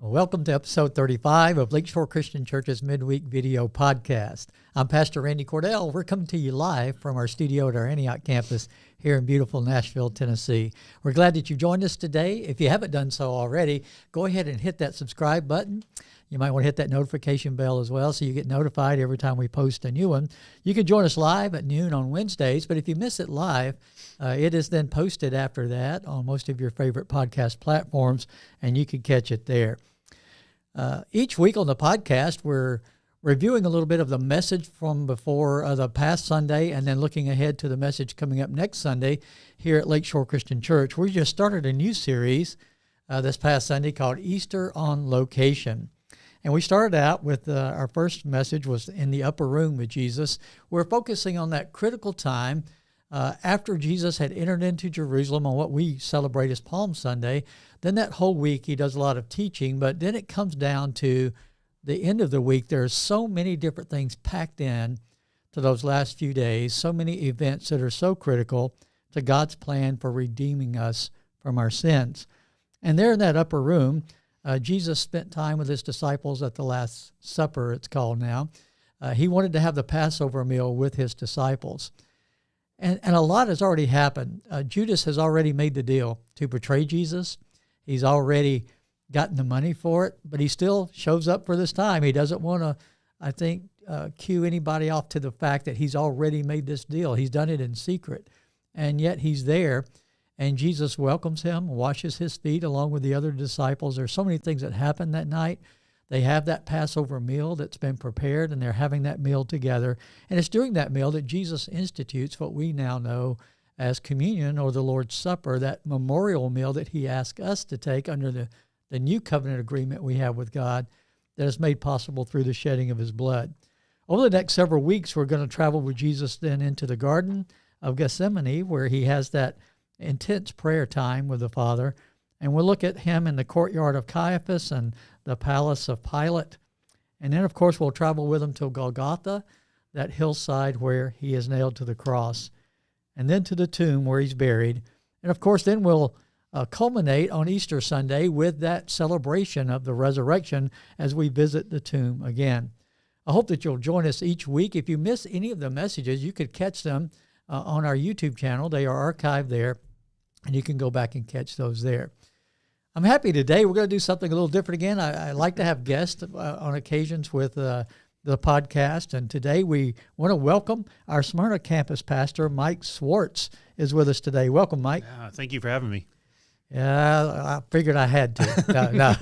Welcome to episode 35 of Lakeshore Christian Church's Midweek video podcast. I'm Pastor Randy Cordell. We're coming to you live from our studio at our Antioch campus here in beautiful Nashville, Tennessee. We're glad that you joined us today. If you haven't done so already, go ahead and hit that subscribe button. You might want to hit that notification bell as well so you get notified every time we post a new one. You can join us live at noon on Wednesdays, but if you miss it live, it is then posted after that on most of your favorite podcast platforms, and you can catch it there. Each week on the podcast, we're reviewing a little bit of the message from before the past Sunday and then looking ahead to the message coming up next Sunday here at Lakeshore Christian Church. We just started a new series this past Sunday called Easter on Location. And we started out with our first message was in the upper room with Jesus. We're focusing on that critical time after Jesus had entered into Jerusalem on what we celebrate as Palm Sunday. Then that whole week he does a lot of teaching, but then it comes down to the end of the week. There's so many different things packed in to those last few days, so many events that are so critical to God's plan for redeeming us from our sins. And there in that upper room, Jesus spent time with his disciples at the Last Supper, it's called now. He wanted to have the Passover meal with his disciples. And a lot has already happened. Judas has already made the deal to betray Jesus. He's already gotten the money for it, but he still shows up for this time. He doesn't want to, I think, cue anybody off to the fact that he's already made this deal. He's done it in secret, and yet he's there. And Jesus welcomes him, washes his feet along with the other disciples. There's so many things that happen that night. They have that Passover meal that's been prepared, and they're having that meal together. And it's during that meal that Jesus institutes what we now know as communion or the Lord's Supper, that memorial meal that he asked us to take under the new covenant agreement we have with God that is made possible through the shedding of his blood. Over the next several weeks, we're going to travel with Jesus then into the Garden of Gethsemane, where he has that intense prayer time with the Father, and we'll look at him in the courtyard of Caiaphas and the palace of Pilate. And then, of course, we'll travel with him to Golgotha, that hillside where he is nailed to the cross, and then to the tomb where he's buried. And, of course, then we'll culminate on Easter Sunday with that celebration of the resurrection as we visit the tomb again. I hope that you'll join us each week. If you miss any of the messages, you could catch them on our YouTube channel. They are archived there, and you can go back and catch those there. I'm happy today. We're going to do something a little different again. I like to have guests on occasions with the podcast, and today we want to welcome our Smyrna campus pastor, Mike Schwartz, is with us today. Welcome, Mike. Thank you for having me. Yeah, I figured I had to. No.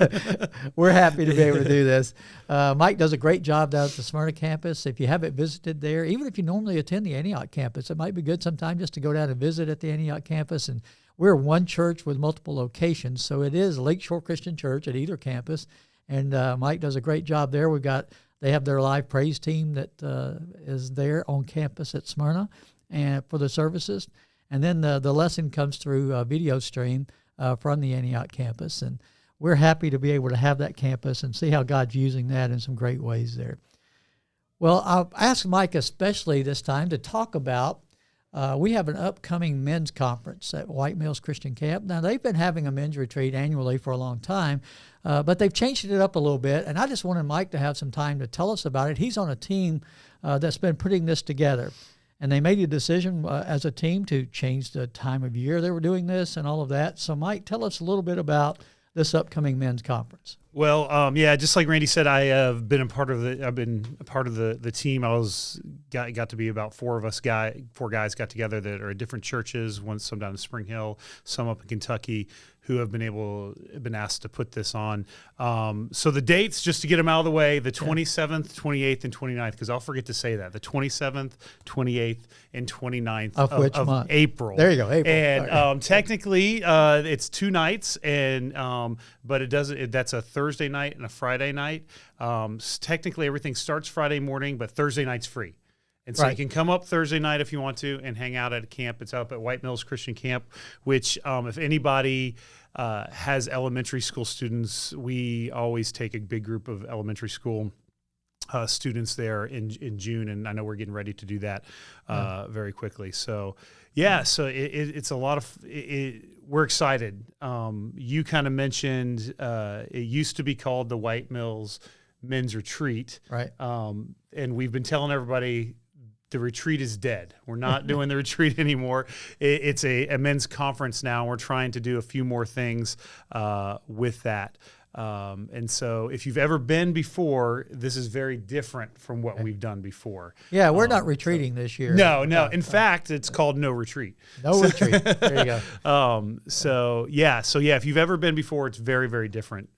We're happy to be able to do this. Mike does a great job down at the Smyrna campus. If you haven't visited there, even if you normally attend the Antioch campus, it might be good sometime just to go down and visit at the Antioch campus. And we're one church with multiple locations, so it is Lakeshore Christian Church at either campus. And Mike does a great job there. They have their live praise team that is there on campus at Smyrna and for the services. And then the lesson comes through a video stream from the Antioch campus, and we're happy to be able to have that campus and see how God's using that in some great ways there. Well, I'll ask Mike especially this time to talk about, we have an upcoming men's conference at White Mills Christian Camp. Now, they've been having a men's retreat annually for a long time, but they've changed it up a little bit, and I just wanted Mike to have some time to tell us about it. He's on a team that's been putting this together. And they made a decision as a team to change the time of year they were doing this and all of that. So, Mike, tell us a little bit about this upcoming men's conference. Well, just like Randy said, I've been a part of the team. Got to be about four guys got together that are at different churches. Some down in Spring Hill, some up in Kentucky, who have been asked to put this on. So the dates, just to get them out of the way, the 27th, 28th, and 29th, because I'll forget to say that, the 27th, 28th, and 29th of which month? April. There you go, April. And technically, it's 2 nights, and but that's a Thursday night and a Friday night. Technically, everything starts Friday morning, but Thursday night's free. And so You can come up Thursday night if you want to and hang out at a camp. It's up at White Mills Christian Camp, which if anybody has elementary school students, we always take a big group of elementary school students there in June, and I know we're getting ready to do that very quickly. So, so it's a lot of we're excited. You kind of mentioned it used to be called the White Mills Men's Retreat. Right. And we've been telling everybody the retreat is dead. We're not doing the retreat anymore. It's a men's conference now. We're trying to do a few more things with that. And so if you've ever been before, this is very different from what we've done before. Yeah, we're not retreating this year. No. In fact, it's called No Retreat. No retreat. There you go. So if you've ever been before, it's very, very different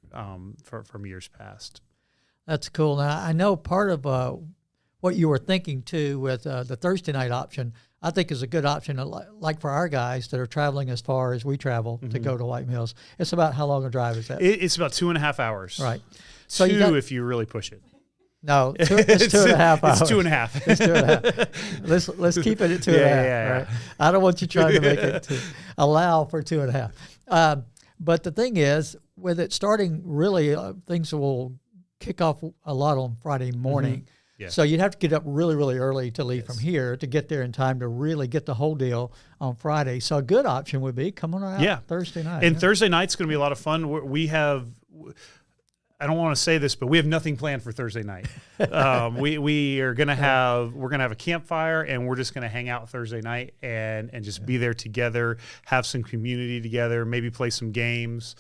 from years past. That's cool. Now, I know part of what you were thinking too with the Thursday night option, I think is a good option. Like for our guys that are traveling as far as we travel to go to White Mills, it's about how long a drive is that? It's about 2.5 hours. Right. So if you really push it. No, it's 2.5 hours. It's 2.5. It's 2.5. Let's keep it at 2.5. Yeah. Right? I don't want you trying to make it to allow for 2.5. But the thing is, with it starting really, things will kick off a lot on Friday morning. Yeah. So you'd have to get up really, really early to leave from here to get there in time to really get the whole deal on Friday. So a good option would be come on out Thursday night. And Thursday night's going to be a lot of fun. We have, I don't want to say this, but we have nothing planned for Thursday night. We're going to have a campfire, and we're just going to hang out Thursday night and just be there together, have some community together, maybe play some games,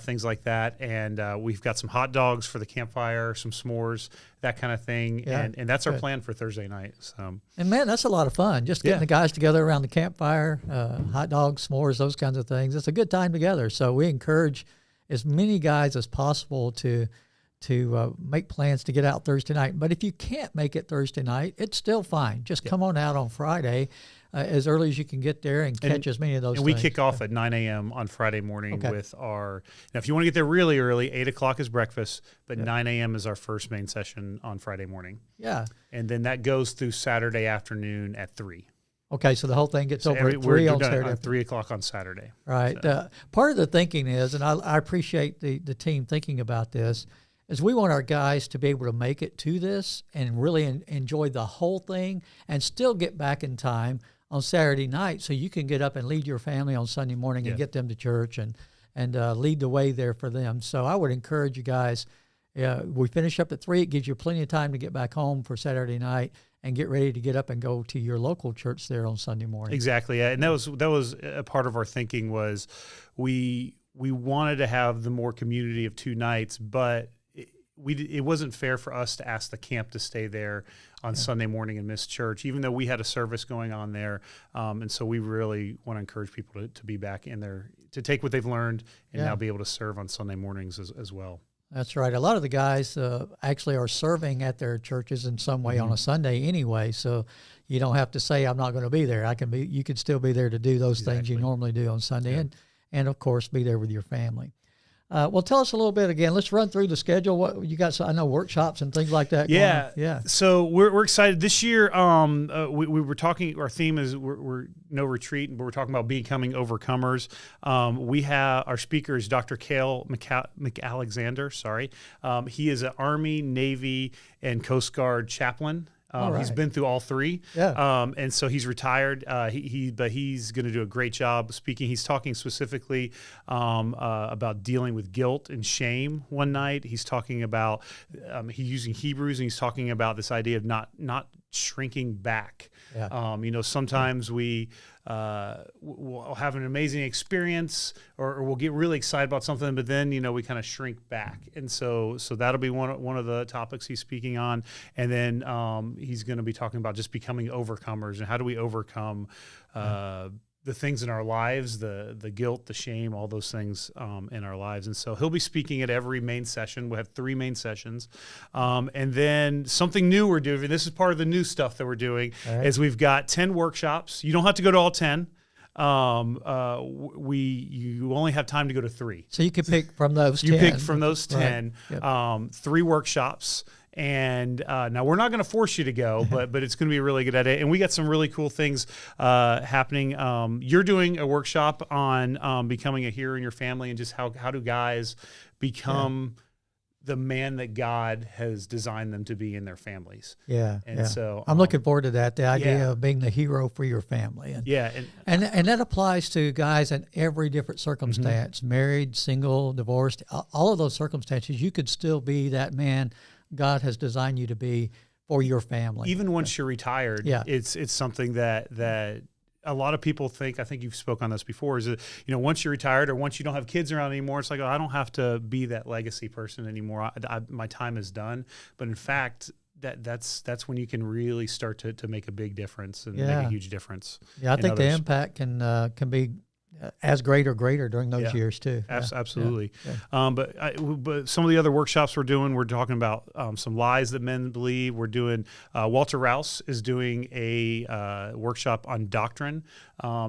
things like that. And we've got some hot dogs for the campfire, some s'mores, that kind of thing. Yeah. And that's our plan for Thursday night. So. And man, that's a lot of fun. Just getting the guys together around the campfire, hot dogs, s'mores, those kinds of things. It's a good time together. So we encourage as many guys as possible to make plans to get out Thursday night. But if you can't make it Thursday night, it's still fine. Just come on out on Friday as early as you can get there and catch as many of those things. And we kick off at 9 a.m. on Friday morning with our – now, if you want to get there really early, 8 o'clock is breakfast, but 9 a.m. is our first main session on Friday morning. Yeah. And then that goes through Saturday afternoon at 3. Okay, so the whole thing gets over at 3 on Saturday. At 3 o'clock on Saturday. Right. So. Part of the thinking is, and I appreciate the team thinking about this, is we want our guys to be able to make it to this and really enjoy the whole thing and still get back in time on Saturday night so you can get up and lead your family on Sunday morning and get them to church and lead the way there for them. So I would encourage you guys, we finish up at 3. It gives you plenty of time to get back home for Saturday night and get ready to get up and go to your local church there on Sunday morning. Exactly, yeah. And that was a part of our thinking was we wanted to have the more community of 2 nights, but it wasn't fair for us to ask the camp to stay there on Sunday morning and miss church, even though we had a service going on there. And so we really want to encourage people to be back in there, to take what they've learned and now be able to serve on Sunday mornings as well. That's right. A lot of the guys actually are serving at their churches in some way on a Sunday anyway, so you don't have to say, I'm not going to be there. You could still be there to do those things you normally do on Sunday and, of course, be there with your family. Well, tell us a little bit again. Let's run through the schedule. What you got? I know workshops and things like that. Yeah. So we're excited this year. We were talking. Our theme is we're no retreat, but we're talking about becoming overcomers. We have our speaker is Dr. Cale McAlexander. Sorry, he is an Army, Navy, and Coast Guard chaplain. He's been through all 3. Yeah. And so he's retired. But he's going to do a great job speaking. He's talking specifically about dealing with guilt and shame one night. He's talking about, he's using Hebrews, and he's talking about this idea of not shrinking back. Yeah. Sometimes we'll have an amazing experience or we'll get really excited about something, but then, we kind of shrink back. And so that'll be one of the topics he's speaking on. And then he's going to be talking about just becoming overcomers and how do we overcome the things in our lives, the guilt, the shame, all those things in our lives. And so he'll be speaking at every main session. We'll have 3 main sessions. And then something new we're doing, this is part of the new stuff that we're doing, is we've got 10 workshops. You don't have to go to all 10. You only have time to go to 3. So you can pick from those 10. You pick from those 10, right. 3 workshops. And now we're not going to force you to go, but it's going to be really good at it. And we got some really cool things happening. You're doing a workshop on becoming a hero in your family and just how do guys become the man that God has designed them to be in their families. Yeah. And so I'm looking forward to that. The idea of being the hero for your family. And, and that applies to guys in every different circumstance, married, single, divorced, all of those circumstances. You could still be that man God has designed you to be for your family. Even once you're retired, it's something that a lot of people think, I think you've spoke on this before, is that, once you're retired or once you don't have kids around anymore, it's like, I don't have to be that legacy person anymore. My time is done. But in fact, that's when you can really start to make a big difference and make a huge difference. Yeah, I think the impact can be as great or greater during those years too. Absolutely. But some of the other workshops we're talking about some lies that men believe. We're doing, Walter Rouse is doing a workshop on doctrine.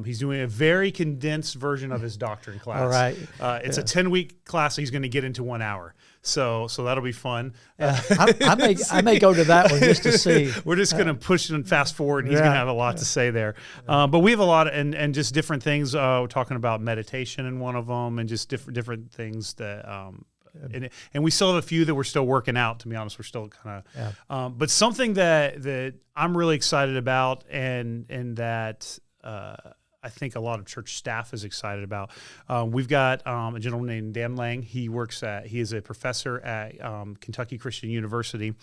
He's doing a very condensed version of his doctrine class. All right. It's a 10-week class he's going to get into 1 hour. So that'll be fun. I may go to that one just to see. We're just going to push and fast forward. And he's going to have a lot to say there. But we have a lot and just different things. We're talking about meditation in one of them, and just different things that. And we still have a few that we're still working out. To be honest, we're still kind of. But something that I'm really excited about, and that. I think a lot of church staff is excited about. We've got a gentleman named Dan Lang. He is a professor at Kentucky Christian University,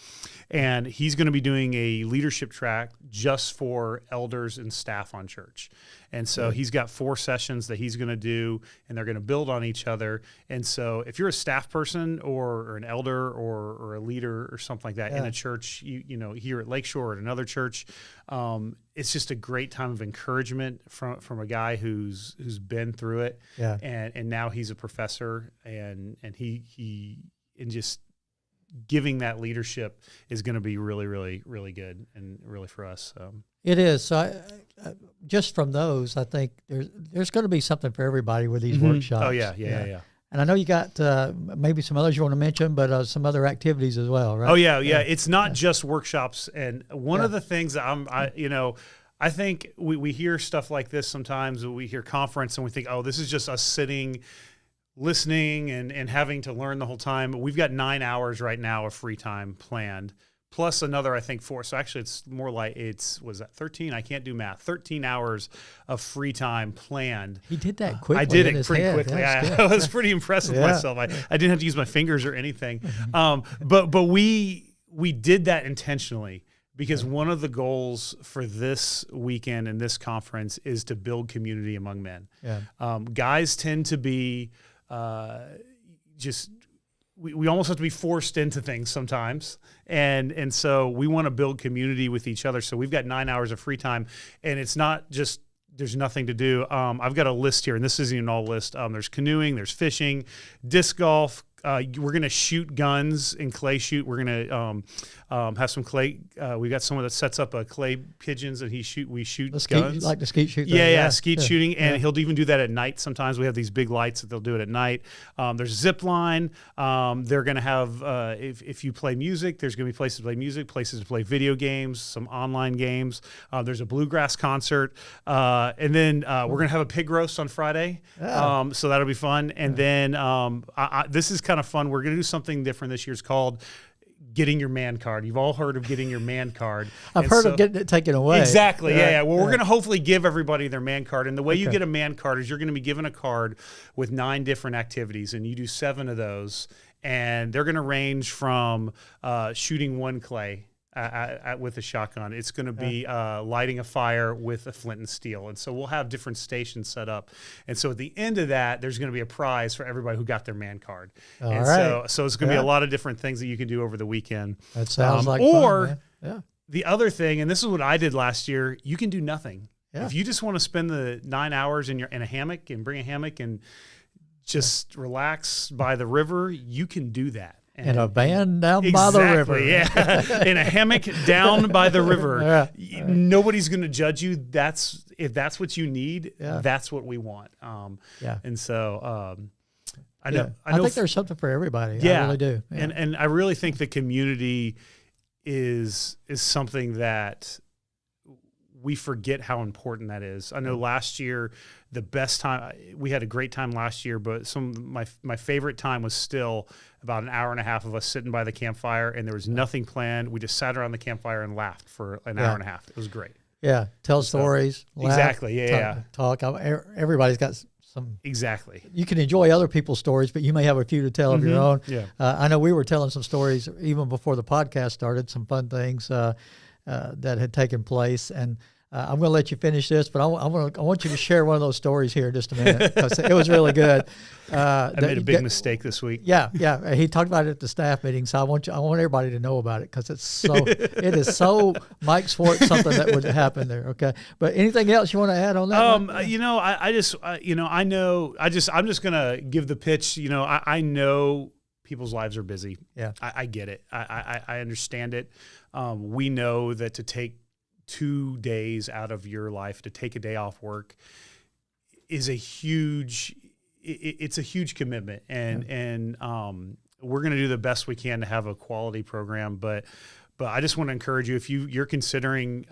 and he's going to be doing a leadership track just for elders and staff on church. And so he's got 4 sessions that he's going to do, and they're going to build on each other. And so if you're a staff person or an elder or a leader or something like that in a church, here at Lakeshore or at another church, it's just a great time of encouragement from a guy who's been through it. Yeah. And now he's a professor, and he just giving that leadership is going to be really, really, really good and really for us. It is. So I, just from those, I think there's going to be something for everybody with these workshops. Oh, yeah. And I know you got maybe some others you want to mention, but some other activities as well, right? Oh, yeah. It's not just workshops. And one of the things that I think we hear stuff like this sometimes. We hear conference and we think, oh, this is just us sitting, listening and having to learn the whole time. But we've got 9 hours right now of free time planned, plus another, I think, 4. So actually it's more like was that 13? I can't do math. 13 hours of free time planned. He did that quickly. I did it pretty quickly. I was pretty impressed with myself. I didn't have to use my fingers or anything. But we did that intentionally. Because one of the goals for this weekend and this conference is to build community among men. Yeah. Guys tend to be we almost have to be forced into things sometimes. And so we want to build community with each other. So we've got 9 hours of free time, and it's not just there's nothing to do. I've got a list here, and this isn't even all list. There's canoeing, there's fishing, disc golf. We're going to shoot guns in clay shoot. We're going to have some clay. We got someone that sets up clay pigeons, and we shoot guns. Like the skeet shoot. Skeet shooting, and he'll even do that at night. Sometimes we have these big lights that they'll do it at night. There's zip line. They're going to have if you play music, there's going to be places to play music, places to play video games, some online games. There's a bluegrass concert, and then we're going to have a pig roast on Friday. So that'll be fun. And then this is kind of fun. We're going to do something different this year. It's called getting your man card. You've all heard of getting your man card. I've heard of getting it taken away. Exactly. Yeah. Well, we're going to hopefully give everybody their man card. And the way you get a man card is you're going to be given a card with 9 different activities, and you do 7 of those. And they're going to range from shooting 1 clay with a shotgun. It's going to be lighting a fire with a flint and steel. And so we'll have different stations set up. And so at the end of that, there's going to be a prize for everybody who got their man card. So it's going to be a lot of different things that you can do over the weekend. That sounds like fun, man. The other thing, and this is what I did last year, you can do nothing. Yeah. If you just want to spend the 9 hours in a hammock and bring a hammock and just relax by the river, you can do that. In a van down by the river. Yeah. In a hammock down by the river. Yeah. Nobody's going to judge you. If that's what you need, that's what we want. And so I know. I think there's something for everybody. Yeah. I really do. Yeah. And I really think the community is something that we forget how important that is. I know last year, the best time, we had a great time last year, but my favorite time was still about an hour and a half of us sitting by the campfire, and there was nothing planned. We just sat around the campfire and laughed for an hour and a half. It was great. Yeah, tell stories. Laugh, exactly. Yeah, talk. Everybody's got some. Exactly. You can enjoy other people's stories, but you may have a few to tell of your own. Yeah. I know we were telling some stories even before the podcast started. Some fun things that had taken place, and I'm going to let you finish this, but I want you to share one of those stories here in just a minute because it was really good. I made a big mistake this week. Yeah. He talked about it at the staff meeting, so I want everybody to know about it because it is so Mike Schwartz something that would happen there. Okay, but anything else you want to add on that? I'm just going to give the pitch. I know people's lives are busy. Yeah, I get it. I understand it. We know that to take 2 days out of your life, to take a day off work, is a huge commitment, and we're going to do the best we can to have a quality program. But I just want to encourage you, if you're considering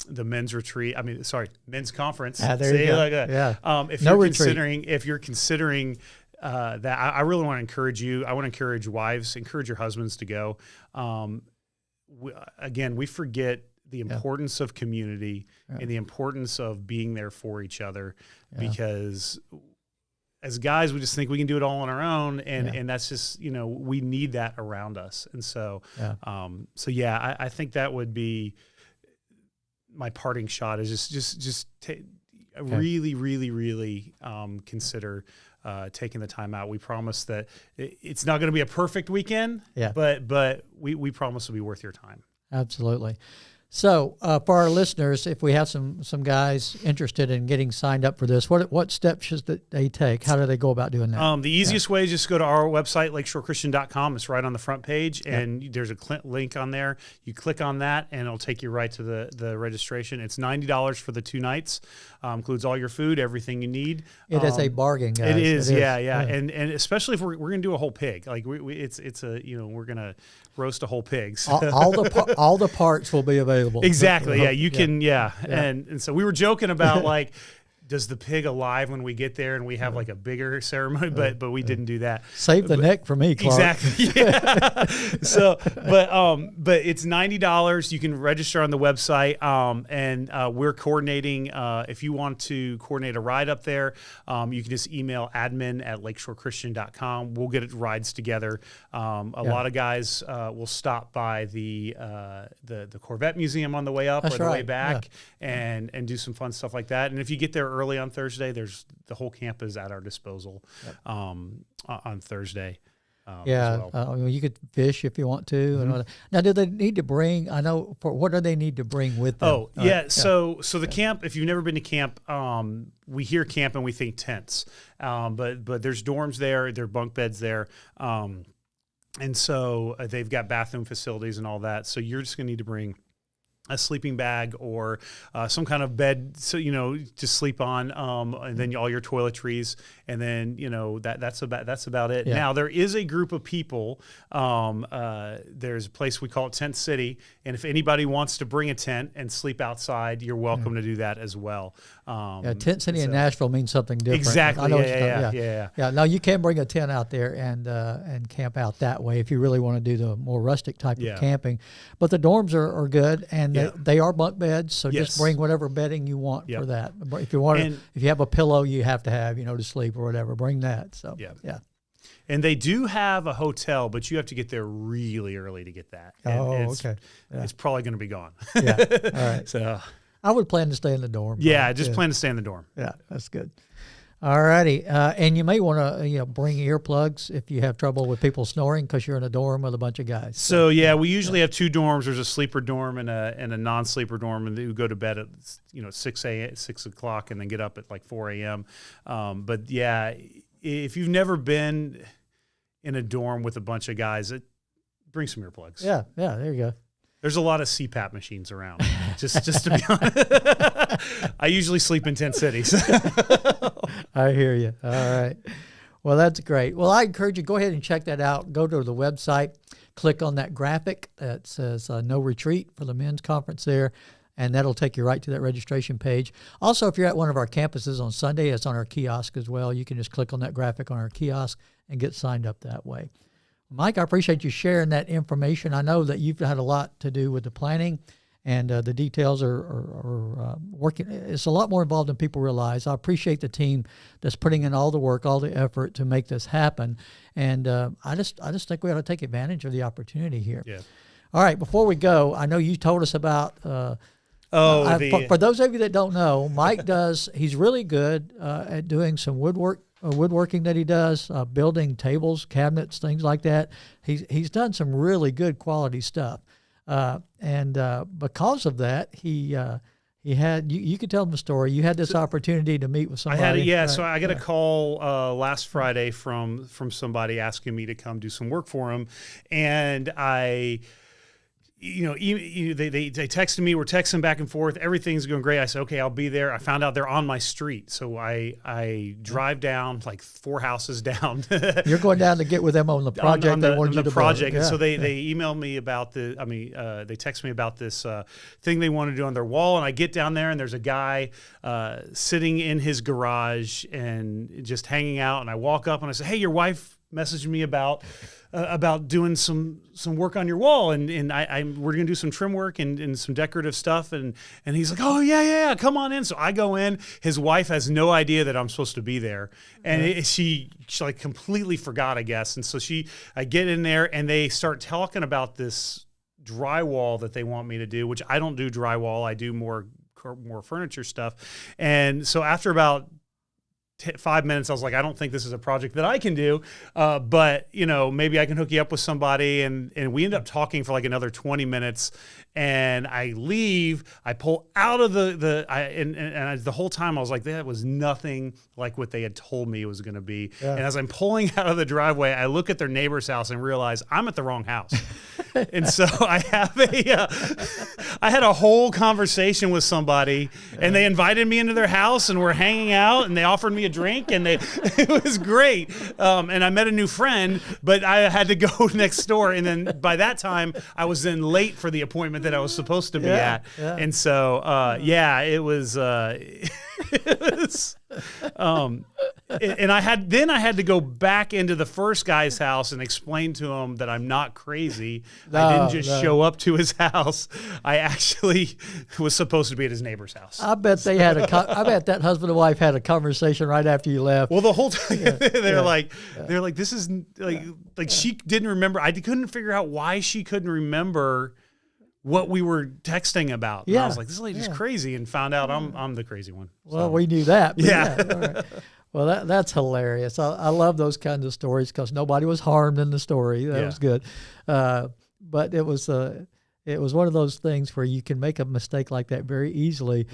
the men's retreat, men's conference. There you go. Like that. Yeah. If you're considering that, I really want to encourage you. I want to encourage wives, encourage your husbands to go. We forget the importance of community and the importance of being there for each other, because as guys, we just think we can do it all on our own. And that's just, we need that around us. And so, I think that would be my parting shot, is just really, really, really consider taking the time out. We promise that it's not going to be a perfect weekend, but we promise it'll be worth your time. Absolutely. So for our listeners, if we have some guys interested in getting signed up for this, what steps should they take? How do they go about doing that? The easiest way is just go to our website, lakeshorechristian.com. It's right on the front page, and there's a link on there. You click on that, and it'll take you right to the registration. It's $90 for the 2 nights. Includes all your food, everything you need. It is a bargain, guys. It is. Yeah. And especially if we're going to do a whole pig, like we're going to roast a whole pig. So. All the parts will be available. Exactly. Yeah, you can. Yeah. And so we were joking about like, does the pig alive when we get there and we have like a bigger ceremony, but we didn't do that. Save the neck for me, Clark. Exactly. Yeah. So, but it's $90. You can register on the website, and we're coordinating. If you want to coordinate a ride up there, you can just email admin@lakeshorechristian.com. We'll get rides together. A lot of guys will stop by the Corvette Museum on the way up or the way back, and do some fun stuff like that. And if you get there early on Thursday, the whole camp is at our disposal on Thursday. As well. You could fish if you want to. Now, do they need to bring? I know what do they need to bring with them? So the camp. If you've never been to camp, we hear camp and we think tents, but there's dorms there, there are bunk beds there, and so they've got bathroom facilities and all that. So you're just going to need to bring a sleeping bag or some kind of bed, so to sleep on, and then all your toiletries, and then that's about it. Now there is a group of people. There's a place we call it Tent City, and if anybody wants to bring a tent and sleep outside, you're welcome to do that as well. Tent City in Nashville means something different. Exactly. I know yeah. Now you can bring a tent out there and camp out that way if you really want to do the more rustic type of camping. But the dorms are good, and they are bunk beds, so just bring whatever bedding you want for that. If you want, if you have a pillow, you have to have to sleep or whatever. Bring that. So And they do have a hotel, but you have to get there really early to get that. And it's probably going to be gone. All right. So I would plan to stay in the dorm. Yeah, plan to stay in the dorm. Yeah, that's good. All righty. And you may want to bring earplugs if you have trouble with people snoring because you're in a dorm with a bunch of guys. So we usually have 2 dorms. There's a sleeper dorm and a non-sleeper dorm, and you go to bed at 6 o'clock and then get up at like 4 a.m. But if you've never been in a dorm with a bunch of guys, bring some earplugs. Yeah, there you go. There's a lot of CPAP machines around, just to be honest. I usually sleep in tent cities. I hear you. All right. Well, that's great. Well, I encourage you, go ahead and check that out. Go to the website, click on that graphic that says no retreat for the men's conference there. and that'll take you right to that registration page. Also, if you're at one of our campuses on Sunday, it's on our kiosk as well. You can just click on that graphic on our kiosk and get signed up that way. Mike, I appreciate you sharing that information. I know that you've had a lot to do with the planning, and the details are working. It's a lot more involved than people realize. I appreciate the team that's putting in all the work, all the effort to make this happen. And I just think we ought to take advantage of the opportunity here. Yeah. All right, before we go, I know you told us about for those of you that don't know, Mike he's really good at doing some woodworking that he does, building tables, cabinets, things like that. He's done some really good quality stuff. And because of that, he had, you could tell him the story. You had this opportunity to meet with somebody. Right? So I got a call last Friday from somebody asking me to come do some work for him. And they texted me. We're texting back and forth. Everything's going great. I said, okay, I'll be there. I found out they're on my street. So I drive down like 4 houses down. You're going down to get with them on the project. on they wanted you to project. build. And so they emailed me about they text me about this thing they want to do on their wall. And I get down there and there's a guy sitting in his garage and just hanging out. And I walk up and I say, hey, your wife messaged me about doing some work on your wall, and we're gonna do some trim work and some decorative stuff, and he's like, oh yeah, come on in. So I go in. His wife has no idea that I'm supposed to be there, and she like completely forgot, I guess. And so I get in there, and they start talking about this drywall that they want me to do, which I don't do drywall. I do more furniture stuff. And so after about 5 minutes, I was like, I don't think this is a project that I can do, but maybe I can hook you up with somebody. And we end up talking for like another 20 minutes, and I leave. I pull out of the whole time I was like, that was nothing like what they had told me it was going to be. Yeah. And as I'm pulling out of the driveway, I look at their neighbor's house and realize I'm at the wrong house. And so I had a whole conversation with somebody, and they invited me into their house, and we're hanging out, and they offered me a drink, and it was great. And I met a new friend, but I had to go next door. And then by that time, I was then late for the appointment that I was supposed to be at. Yeah. And so, it was. It was and I had to go back into the first guy's house and explain to him that I'm not crazy. I didn't just show up to his house. I actually was supposed to be at his neighbor's house. I bet they had I bet that husband and wife had a conversation right after you left. Well, the whole time they're like, this is like she didn't remember. I couldn't figure out why she couldn't remember what we were texting about. And I was like, this lady's crazy, and found out I'm the crazy one. Well, we knew that. Yeah. All right. Well, that's hilarious. I love those kinds of stories because nobody was harmed in the story. That was good. But it was one of those things where you can make a mistake like that very easily,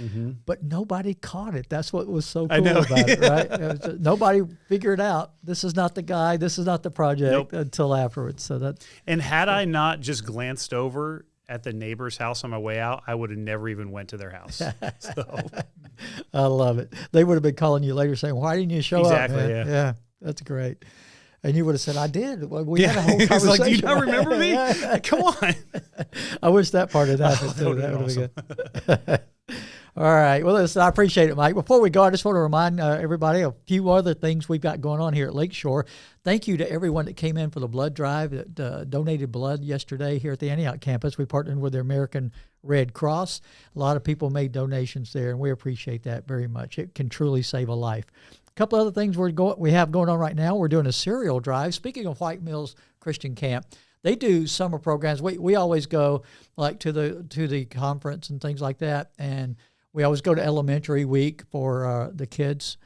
but nobody caught it. That's what was so cool about it, right? Nobody figured out this is not the guy, this is not the project until afterwards. So had I not just glanced over at the neighbor's house on my way out, I would have never even went to their house. So. I love it. They would have been calling you later saying, why didn't you show up? Exactly, yeah. That's great. And you would have said, I did. We had a whole conversation. Like, do you not remember me? Come on. I wish that part had happened too. That would have been good. All right. Well, listen, I appreciate it, Mike. Before we go, I just want to remind everybody of a few other things we've got going on here at Lakeshore. Thank you to everyone that came in for the blood drive, that donated blood yesterday here at the Antioch campus. We partnered with the American Red Cross. A lot of people made donations there, and we appreciate that very much. It can truly save a life. A couple other things we have going on right now. We're doing a cereal drive. Speaking of White Mills Christian Camp, they do summer programs. We always go like to the conference and things like that, and we always go to elementary week for the kids,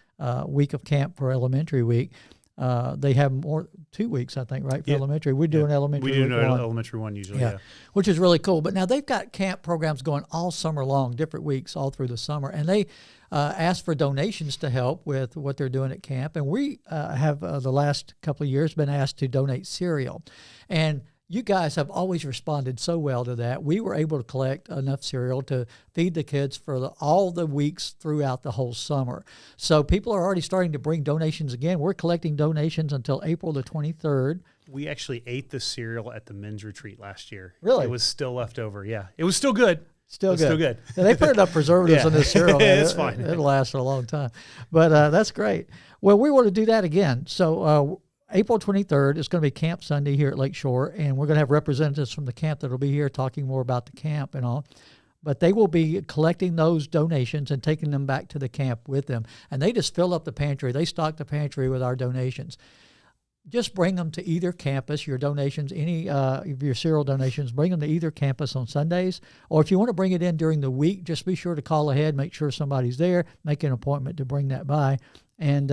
week of camp for elementary week. They have 2 weeks, I think, right, for elementary. We do an elementary week. We do an one. elementary one usually, yeah. Which is really cool. But now they've got camp programs going all summer long, different weeks all through the summer. And they ask for donations to help with what they're doing at camp. And we have the last couple of years been asked to donate cereal. And you guys have always responded so well to that. We were able to collect enough cereal to feed the kids for all the weeks throughout the whole summer. So people are already starting to bring donations again. We're collecting donations until April the 23rd. We actually ate the cereal at the men's retreat last year. Really? It was still left over, yeah. It was still good. Still It's good. still good. Yeah, they put enough preservatives Yeah. in this cereal. Man. It's fine. It'll last a long time. But that's great. Well, we want to do that again. So April 23rd is going to be Camp Sunday here at Lakeshore, and we're going to have representatives from the camp that will be here talking more about the camp and all. But they will be collecting those donations and taking them back to the camp with them. And they just fill up the pantry. They stock the pantry with our donations. Just bring them to either campus, your donations, any of your cereal donations, bring them to either campus on Sundays. Or if you want to bring it in during the week, just be sure to call ahead, make sure somebody's there, make an appointment to bring that by. And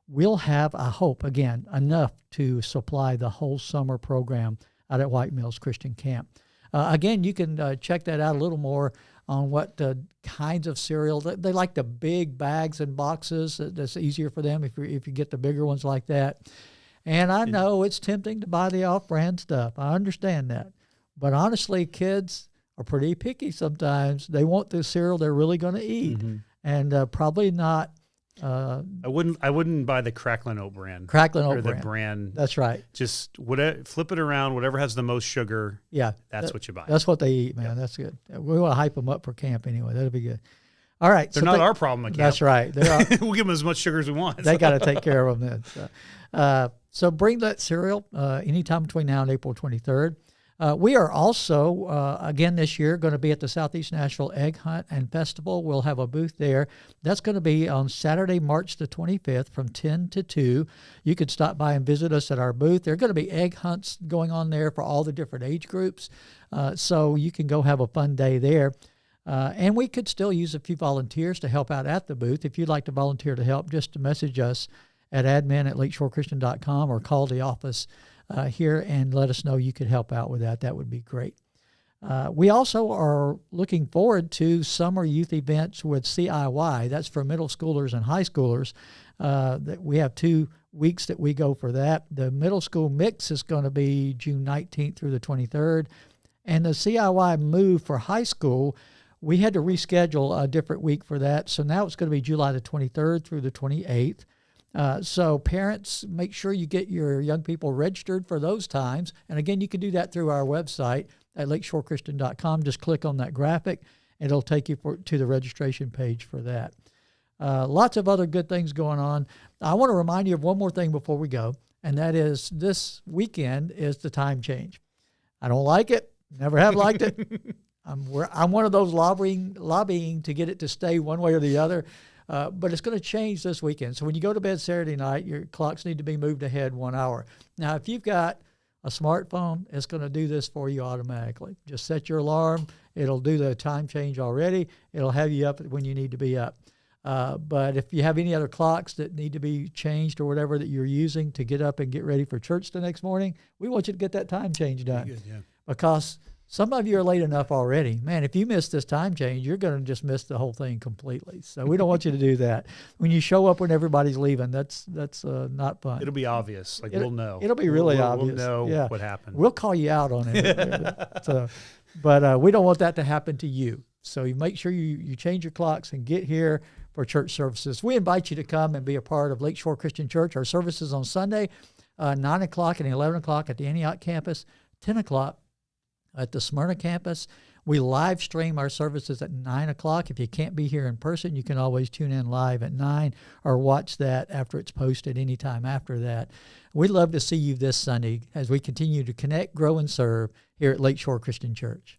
we'll have, I hope, again, enough to supply the whole summer program out at White Mills Christian Camp. Again, you can check that out a little more on what kinds of cereal. They like the big bags and boxes. That's easier for them if you get the bigger ones like that. And I know it's tempting to buy the off-brand stuff. I understand that. But honestly, kids are pretty picky sometimes. They want the cereal they're really going to eat. Mm-hmm. And probably not. I wouldn't buy the Cracklin' Oat brand. Cracklin' Oat or the brand. That's right. Just flip it around. Whatever has the most sugar. Yeah, that's what you buy. That's what they eat, man. Yep. That's good. We want to hype them up for camp anyway. That'll be good. All right, they're not our problem at camp. That's right. We'll give them as much sugar as we want. They got to take care of them then. So bring that cereal anytime between now and April 23rd. We are also, again this year, going to be at the Southeast Nashville Egg Hunt and Festival. We'll have a booth there. That's going to be on Saturday, March the 25th from 10 to 2. You could stop by and visit us at our booth. There are going to be egg hunts going on there for all the different age groups. So you can go have a fun day there. And we could still use a few volunteers to help out at the booth. If you'd like to volunteer to help, just message us at admin@lakeshorechristian.com or call the office here and let us know you could help out with that. That would be great. We also are looking forward to summer youth events with CIY. That's for middle schoolers and high schoolers. That we have 2 weeks that we go for that. The middle school mix is going to be June 19th through the 23rd. And the CIY move for high school, we had to reschedule a different week for that. So now it's going to be July the 23rd through the 28th. So parents, make sure you get your young people registered for those times. And again, you can do that through our website at lakeshorechristian.com. Just click on that graphic. It'll take you to the registration page for that. Lots of other good things going on. I want to remind you of one more thing before we go, and that is this weekend is the time change. I don't like it. Never have liked it. I'm one of those lobbying to get it to stay one way or the other. But it's going to change this weekend. So when you go to bed Saturday night, your clocks need to be moved ahead 1 hour. Now, if you've got a smartphone, it's going to do this for you automatically. Just set your alarm. It'll do the time change already. It'll have you up when you need to be up. But if you have any other clocks that need to be changed or whatever that you're using to get up and get ready for church the next morning, we want you to get that time change done. Good, yeah. Because some of you are late enough already. Man, if you miss this time change, you're going to just miss the whole thing completely. So we don't want you to do that. When you show up when everybody's leaving, that's not fun. It'll be obvious. We'll know. It'll be really obvious. We'll know what happened. We'll call you out on it. But we don't want that to happen to you. So you make sure you change your clocks and get here for church services. We invite you to come and be a part of Lakeshore Christian Church. Our services on Sunday, 9 o'clock and 11 o'clock at the Antioch campus, 10 o'clock at the Smyrna campus. We live stream our services at 9 o'clock. If you can't be here in person, you can always tune in live at 9 or watch that after it's posted anytime after that. We'd love to see you this Sunday as we continue to connect, grow, and serve here at Lakeshore Christian Church.